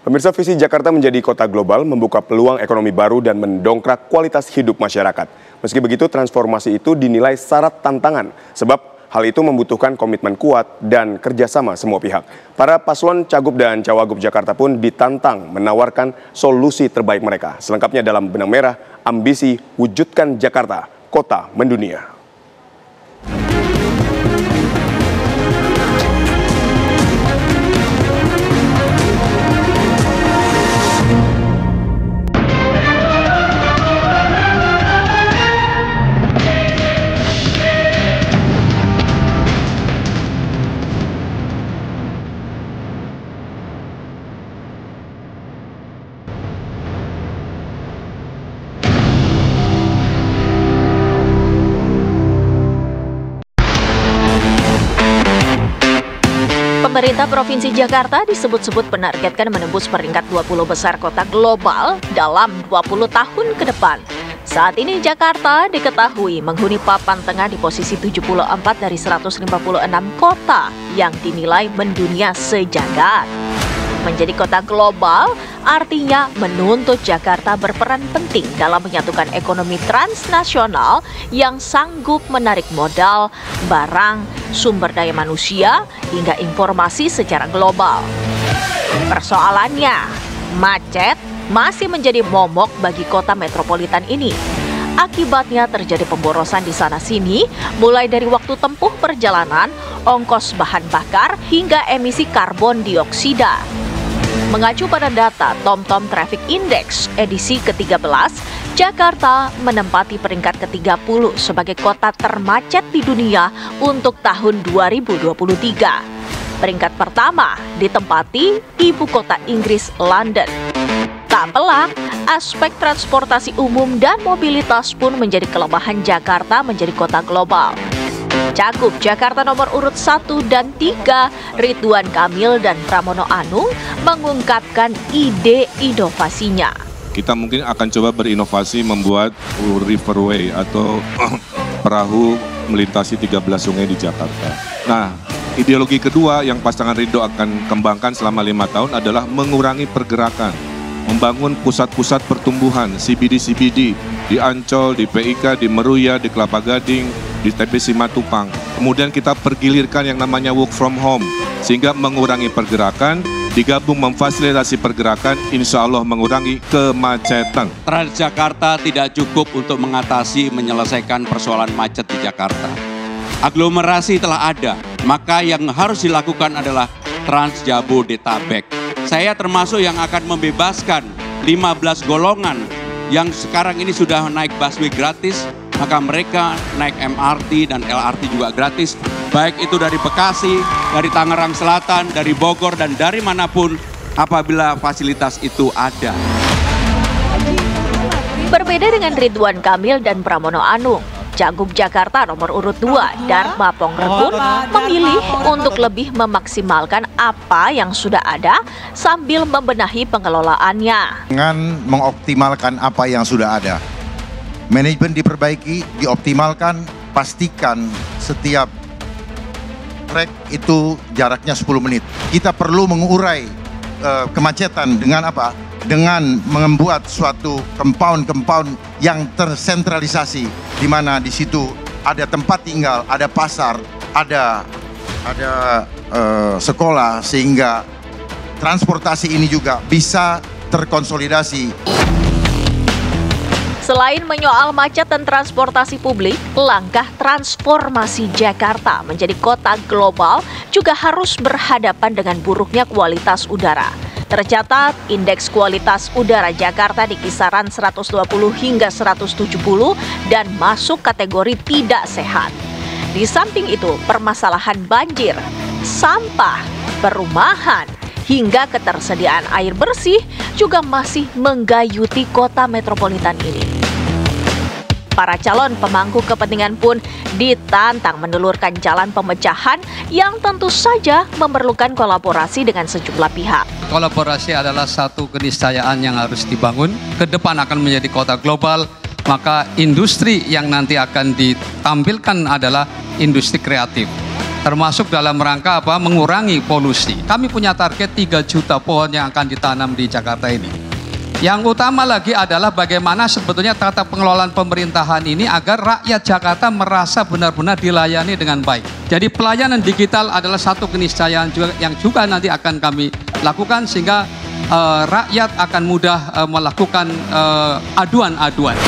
Pemirsa, visi Jakarta menjadi kota global membuka peluang ekonomi baru dan mendongkrak kualitas hidup masyarakat. Meski begitu, transformasi itu dinilai syarat tantangan, sebab hal itu membutuhkan komitmen kuat dan kerjasama semua pihak. Para paslon Cagup dan Cawagup Jakarta pun ditantang menawarkan solusi terbaik mereka. Selengkapnya dalam Benang Merah, Ambisi Wujudkan Jakarta, Kota Mendunia. Pemerintah Provinsi Jakarta disebut-sebut menargetkan menembus peringkat 20 besar kota global dalam 20 tahun ke depan. Saat ini Jakarta diketahui menghuni papan tengah di posisi 74 dari 156 kota yang dinilai mendunia sejagat. Menjadi kota global artinya menuntut Jakarta berperan penting dalam menyatukan ekonomi transnasional yang sanggup menarik modal, barang, sumber daya manusia, hingga informasi secara global. Persoalannya, macet masih menjadi momok bagi kota metropolitan ini. Akibatnya terjadi pemborosan di sana-sini, mulai dari waktu tempuh perjalanan, ongkos bahan bakar, hingga emisi karbon dioksida. Mengacu pada data TomTom Traffic Index edisi ke-13, Jakarta menempati peringkat ke-30 sebagai kota termacet di dunia untuk tahun 2023. Peringkat pertama ditempati ibu kota Inggris, London. Tak pelak, aspek transportasi umum dan mobilitas pun menjadi kelemahan Jakarta menjadi kota global. Cagup Jakarta nomor urut 1 dan 3, Ridwan Kamil dan Pramono Anung mengungkapkan ide inovasinya. Kita mungkin akan coba berinovasi membuat riverway atau perahu melintasi 13 sungai di Jakarta. Nah, ideologi kedua yang pasangan Ridho akan kembangkan selama 5 tahun adalah mengurangi pergerakan, membangun pusat-pusat pertumbuhan, CBD di Ancol, di PIK, di Meruya, di Kelapa Gading, di TP Simatupang. Kemudian kita pergilirkan yang namanya work from home, sehingga mengurangi pergerakan, digabung memfasilitasi pergerakan, insya Allah mengurangi kemacetan. Transjakarta tidak cukup untuk mengatasi, menyelesaikan persoalan macet di Jakarta. Aglomerasi telah ada, maka yang harus dilakukan adalah Transjabodetabek. Saya termasuk yang akan membebaskan 15 golongan yang sekarang ini sudah naik busway gratis, maka mereka naik MRT dan LRT juga gratis, baik itu dari Bekasi, dari Tangerang Selatan, dari Bogor, dan dari manapun apabila fasilitas itu ada. Berbeda dengan Ridwan Kamil dan Pramono Anung, Cagup Jakarta nomor urut 2, Dharma Pongrekun memilih untuk lebih memaksimalkan apa yang sudah ada sambil membenahi pengelolaannya. Dengan mengoptimalkan apa yang sudah ada. Manajemen diperbaiki, dioptimalkan, pastikan setiap trek itu jaraknya 10 menit. Kita perlu mengurai kemacetan dengan apa? Dengan membuat suatu compound yang tersentralisasi, di mana di situ ada tempat tinggal, ada pasar, ada sekolah, sehingga transportasi ini juga bisa terkonsolidasi. Selain menyoal macet dan transportasi publik, langkah transformasi Jakarta menjadi kota global juga harus berhadapan dengan buruknya kualitas udara. Tercatat, indeks kualitas udara Jakarta di kisaran 120 hingga 170 dan masuk kategori tidak sehat. Di samping itu, permasalahan banjir, sampah, perumahan, hingga ketersediaan air bersih juga masih menggayuti kota metropolitan ini. Para calon pemangku kepentingan pun ditantang menelurkan jalan pemecahan yang tentu saja memerlukan kolaborasi dengan sejumlah pihak. Kolaborasi adalah satu keniscayaan yang harus dibangun. Ke depan akan menjadi kota global, maka industri yang nanti akan ditampilkan adalah industri kreatif. termasuk dalam rangka mengurangi polusi. Kami punya target 3 juta pohon yang akan ditanam di Jakarta ini. Yang utama lagi adalah bagaimana sebetulnya tata pengelolaan pemerintahan ini agar rakyat Jakarta merasa benar-benar dilayani dengan baik. Jadi pelayanan digital adalah satu keniscayaan yang juga nanti akan kami lakukan sehingga rakyat akan mudah melakukan aduan-aduan.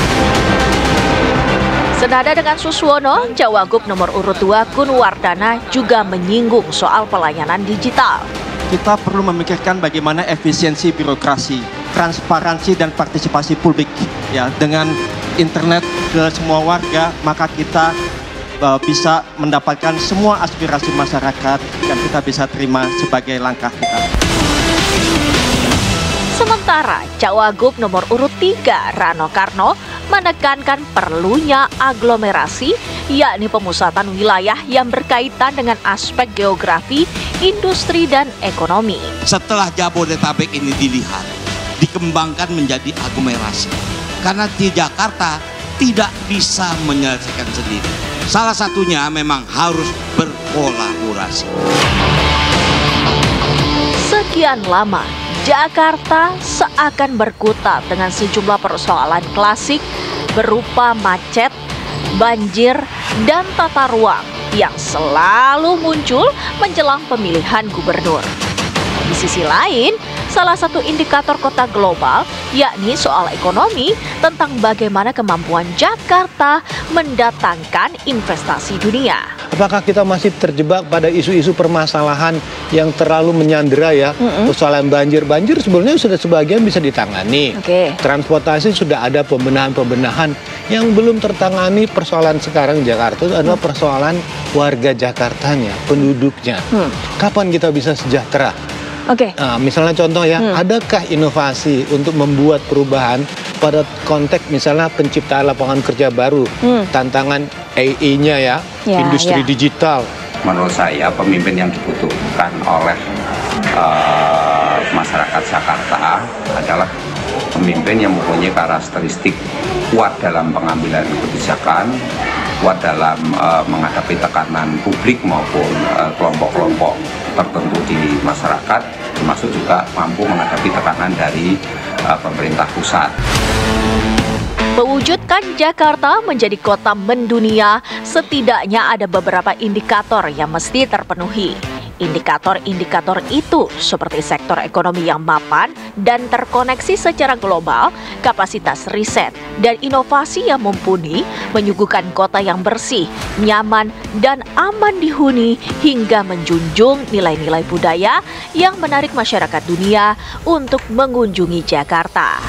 Senada dengan Suswono, Cawagup nomor urut 2 Kun Wardana juga menyinggung soal pelayanan digital. Kita perlu memikirkan bagaimana efisiensi birokrasi, transparansi dan partisipasi publik. Ya, dengan internet ke semua warga, maka kita bisa mendapatkan semua aspirasi masyarakat dan kita bisa terima sebagai langkah kita. Sementara Cawagup nomor urut 3 Rano Karno menekankan perlunya aglomerasi, yakni pemusatan wilayah yang berkaitan dengan aspek geografi, industri, dan ekonomi. Setelah Jabodetabek ini dilihat, dikembangkan menjadi aglomerasi. Karena di Jakarta tidak bisa menyelesaikan sendiri. Salah satunya memang harus berkolaborasi. Sekian lama, Jakarta seakan berkutat dengan sejumlah persoalan klasik berupa macet, banjir, dan tata ruang yang selalu muncul menjelang pemilihan gubernur. Di sisi lain, salah satu indikator kota global yakni soal ekonomi tentang bagaimana kemampuan Jakarta mendatangkan investasi dunia. Apakah kita masih terjebak pada isu-isu permasalahan yang terlalu menyandera ya? Persoalan banjir sebenarnya sudah sebagian bisa ditangani. Transportasi sudah ada pembenahan-pembenahan. Yang belum tertangani persoalan sekarang Jakarta itu adalah persoalan warga Jakartanya, penduduknya. Kapan kita bisa sejahtera? Misalnya contoh ya, adakah inovasi untuk membuat perubahan pada konteks misalnya penciptaan lapangan kerja baru, tantangan AI-nya ya, industri digital. Menurut saya pemimpin yang dibutuhkan oleh masyarakat Jakarta adalah pemimpin yang mempunyai karakteristik kuat dalam pengambilan kebijakan, kuat dalam menghadapi tekanan publik maupun kelompok-kelompok tertentu di masyarakat, termasuk juga mampu menghadapi tekanan dari pemerintah pusat. Mewujudkan Jakarta menjadi kota mendunia, setidaknya ada beberapa indikator yang mesti terpenuhi. Indikator-indikator itu seperti sektor ekonomi yang mapan dan terkoneksi secara global, kapasitas riset, dan inovasi yang mumpuni, menyuguhkan kota yang bersih, nyaman, dan aman dihuni, hingga menjunjung nilai-nilai budaya yang menarik masyarakat dunia untuk mengunjungi Jakarta.